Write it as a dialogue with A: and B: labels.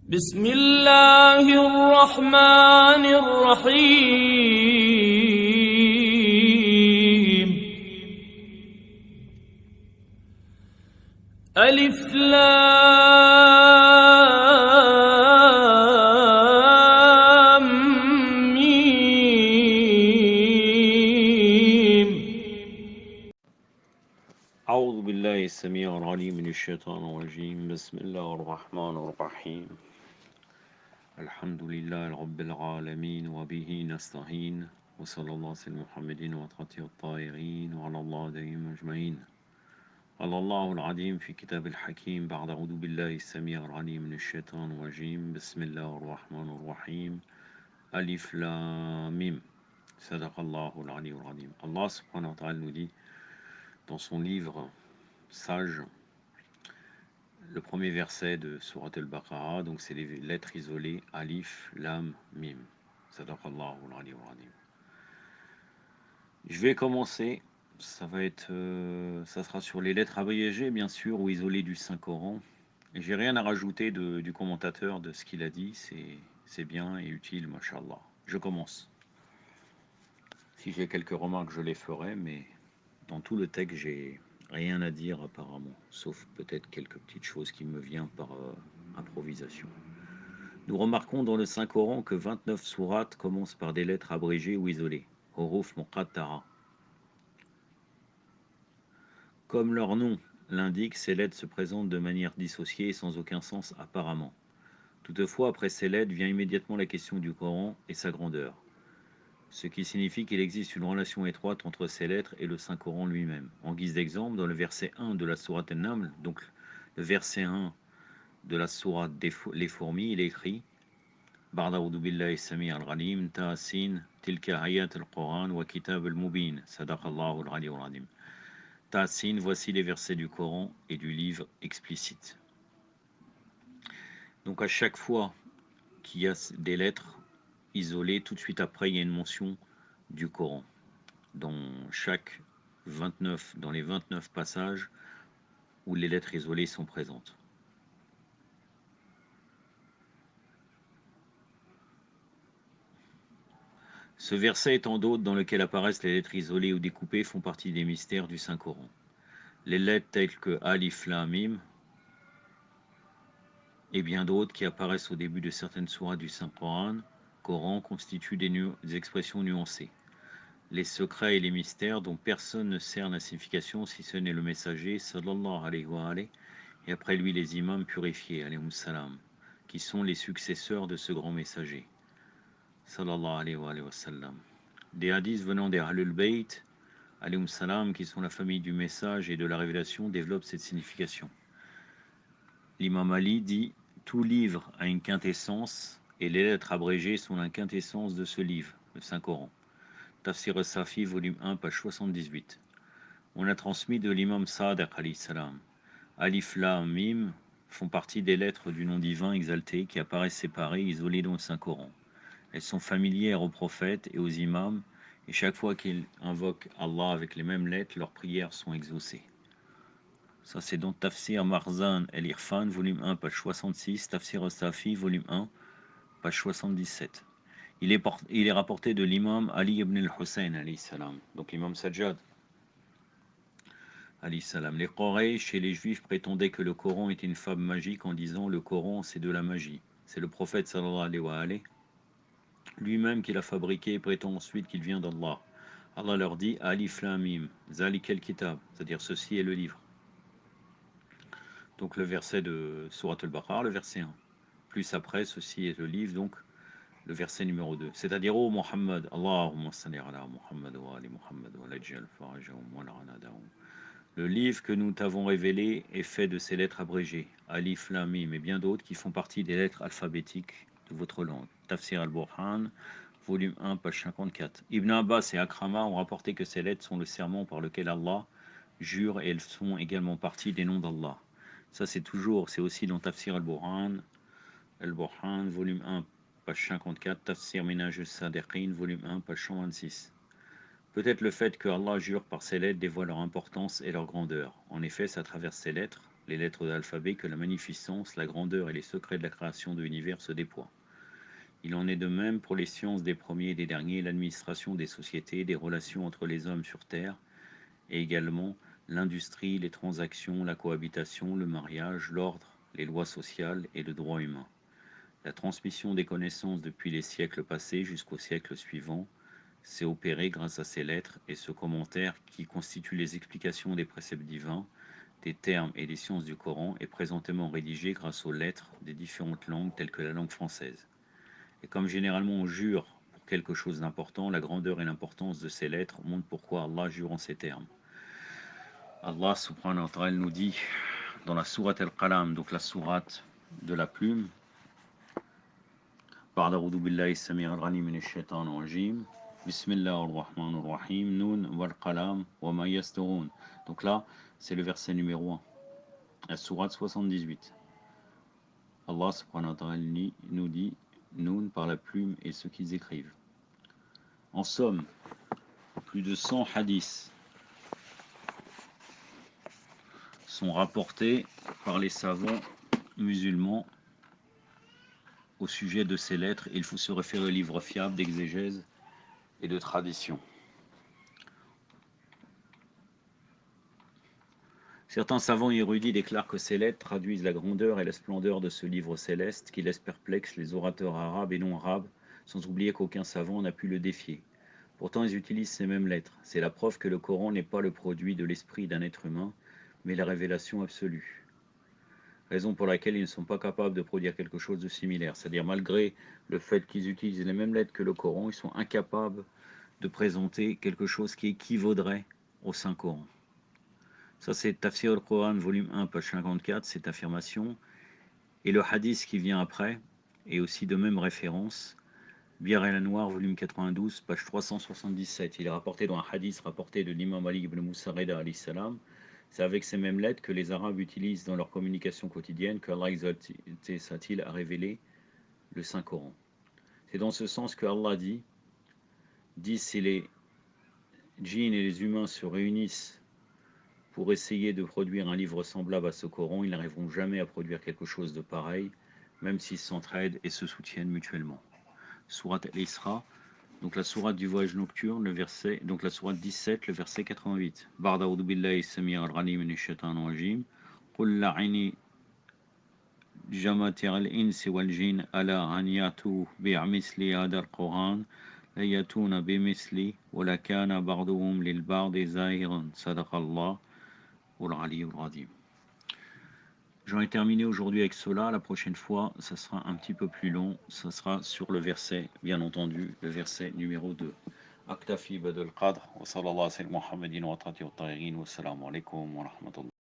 A: بسم الله الرحمن الرحيم ألف لام ميم.
B: أعوذ بالله السميع العليم من الشيطان الرجيم. بسم الله الرحمن الرحيم. الحمد لله رب العالمين وبه نستعين وصلى الله على سيدنا محمد وطاعته الطاهرين وعلى الله دائما أجمعين. قال الله العظيم في كتاب الحكيم بعد أعوذ بالله السميع العليم من الشيطان الرجيم. بسم الله الرحمن الرحيم. ألف لام ميم. صدق الله العلي العظيم. Allah subhanahu wa ta'ala nous dit dans son livre sage, le premier verset de Surat al-Baqarah, donc c'est les lettres isolées, Alif, Lam, Mim. Sadaqallahu al-Aliyyul Azim. Je vais commencer, ça sera sur les lettres abrégées bien sûr, ou isolées du Saint-Coran. Et j'ai rien à rajouter du commentateur de ce qu'il a dit, c'est bien et utile, mashallah. Je commence. Si j'ai quelques remarques, je les ferai, mais dans tout le texte, j'ai rien à dire apparemment, sauf peut-être quelques petites choses qui me viennent par improvisation. Nous remarquons dans le Saint-Coran que 29 sourates commencent par des lettres abrégées ou isolées, huruf muqattara. Comme leur nom l'indique, ces lettres se présentent de manière dissociée et sans aucun sens apparemment. Toutefois, après ces lettres vient immédiatement la question du Coran et sa grandeur, ce qui signifie qu'il existe une relation étroite entre ces lettres et le Saint-Coran lui-même. En guise d'exemple, dans le verset 1 de la sourate An-Naml, donc le verset 1 de la sourate Les Fourmis, il est écrit Ba'da a'udhu billahi sami al-ghalim, ta'asin, tilka ayat al-Quran wa kitab al-mubin, sadaqallahu al-aliyyul azim. Ta'asin, voici les versets du Coran et du livre explicite. Donc à chaque fois qu'il y a des lettres isolées, tout de suite après, il y a une mention du Coran. Dans les 29 passages où les lettres isolées sont présentes. Ce verset étant d'autres dans lequel apparaissent les lettres isolées ou découpées font partie des mystères du Saint-Coran. Les lettres telles que Alif, Lam, Mim et bien d'autres qui apparaissent au début de certaines sourates du Saint-Coran constituent des expressions nuancées. Les secrets et les mystères dont personne ne cerne la signification si ce n'est le messager sallallahu alayhi wa alayhi, et après lui les imams purifiés alayhum salam, qui sont les successeurs de ce grand messager sallallahu alayhi wa sallam. Des hadiths venant des Ahlul Bayt alayhum salam, qui sont la famille du message et de la révélation, développent cette signification. L'imam Ali dit tout livre a une quintessence et les lettres abrégées sont la quintessence de ce livre, le Saint-Coran. Tafsir al-Safi, volume 1, page 78. On a transmis de l'imam Sadiq alayhi salam. Alif, Lam, Mim font partie des lettres du nom divin exalté qui apparaissent séparées, isolées dans le Saint-Coran. Elles sont familières aux prophètes et aux imams, et chaque fois qu'ils invoquent Allah avec les mêmes lettres, leurs prières sont exaucées. Ça, c'est dans Tafsir Marzan el-Irfan, volume 1, page 66, Tafsir al-Safi, volume 1, page 77. Il est rapporté de l'imam Ali ibn al-Hussein, alayhi salam, donc l'imam Sajjad, alayhi salam. Les Quraysh et les Juifs prétendaient que le Coran était une fable magique en disant le Coran c'est de la magie. C'est le prophète sallallahu alayhi wa alayhi lui-même qui l'a fabriqué et prétend ensuite qu'il vient d'Allah. Allah leur dit Alif Lam Mim, Zalik el-Kitab, c'est-à-dire ceci est le livre. Donc le verset de Surat al-Baqarah, le verset 1. Plus après, ceci est le livre, donc le verset numéro 2. C'est-à-dire, ô Muhammad, Allahumma salli ala Muhammad wa ali Muhammad wa lajjal farajahum wa la'anadahum. Le livre que nous t'avons révélé est fait de ces lettres abrégées, Alif, Lam, Mim, et bien d'autres qui font partie des lettres alphabétiques de votre langue. Tafsir al-Burhan, volume 1, page 54. Ibn Abbas et Akrama ont rapporté que ces lettres sont le serment par lequel Allah jure et elles sont également partie des noms d'Allah. Ça, c'est aussi dans Tafsir al-Burhan, volume 1, page 54, Tafsir Minhaj al-Sadiqin, volume 1, page 126. Peut-être le fait que Allah jure par ces lettres dévoile leur importance et leur grandeur. En effet, c'est à travers ces lettres les lettres de l'alphabet, que la magnificence, la grandeur et les secrets de la création de l'univers se déploient. Il en est de même pour les sciences des premiers et des derniers, l'administration des sociétés, des relations entre les hommes sur Terre, et également l'industrie, les transactions, la cohabitation, le mariage, l'ordre, les lois sociales et le droit humain. La transmission des connaissances depuis les siècles passés jusqu'au siècle suivant s'est opérée grâce à ces lettres et ce commentaire qui constitue les explications des préceptes divins, des termes et des sciences du Coran est présentement rédigé grâce aux lettres des différentes langues telles que la langue française. Et comme généralement on jure pour quelque chose d'important, la grandeur et l'importance de ces lettres montrent pourquoi Allah jure en ces termes. Allah subhanahu wa ta'ala nous dit dans la sourate Al-Qalam, donc la sourate de la plume, بعد أعوذ بالله السميع العليم من الشيطان الرجيم بسم الله الرحمن الرحيم نون والقلم وما يسطرون. Donc là, c'est le verset numéro 1, la sourate 78. Allah subhanahu wa ta'ala nous dit Noun par la plume et ce qu'ils écrivent. En somme, plus de 100 hadiths sont rapportés par les savants musulmans au sujet de ces lettres. Il faut se référer aux livres fiables d'exégèse et de tradition. Certains savants érudits déclarent que ces lettres traduisent la grandeur et la splendeur de ce livre céleste qui laisse perplexes les orateurs arabes et non arabes, sans oublier qu'aucun savant n'a pu le défier. Pourtant, ils utilisent ces mêmes lettres. C'est la preuve que le Coran n'est pas le produit de l'esprit d'un être humain, mais la révélation absolue. Raison pour laquelle ils ne sont pas capables de produire quelque chose de similaire. C'est-à-dire, malgré le fait qu'ils utilisent les mêmes lettres que le Coran, ils sont incapables de présenter quelque chose qui équivaudrait au Saint-Coran. Ça, c'est Tafsir al-Quran, volume 1, page 54, cette affirmation. Et le hadith qui vient après est aussi de même référence. Bir el-Anwar, volume 92, page 377. Il est rapporté dans un hadith rapporté de l'imam Ali ibn Musa Rida alayhi salam. C'est avec ces mêmes lettres que les Arabes utilisent dans leur communication quotidienne qu'Allah exalté soit-il a révélé le Saint-Coran. C'est dans ce sens que Allah dit si les djinns et les humains se réunissent pour essayer de produire un livre semblable à ce Coran, ils n'arriveront jamais à produire quelque chose de pareil, même s'ils s'entraident et se soutiennent mutuellement. Sourate Al-Isra, donc la sourate du voyage nocturne, le verset, donc la sourate 17, le verset 88. Ba'da a'udhu billahi as-sami' al-'alim minash shaitanir rajim. Qul la'ini jama'ati al-insi wal jinn ala an yatu bi'misli hadha al-Quran la yatuna bimithli wa la kana ba'duhum lil ba'di zahiran. Sadaqallah. J'en ai terminé aujourd'hui avec cela. La prochaine fois, ça sera un petit peu plus long. Ça sera sur le verset, bien entendu, le verset numéro 2. Aktafi badal qadr wa sallallahu alayhi wa sallam Muhammadin wa tati wa tahirin wa salamu alaykum wa rahmatullah.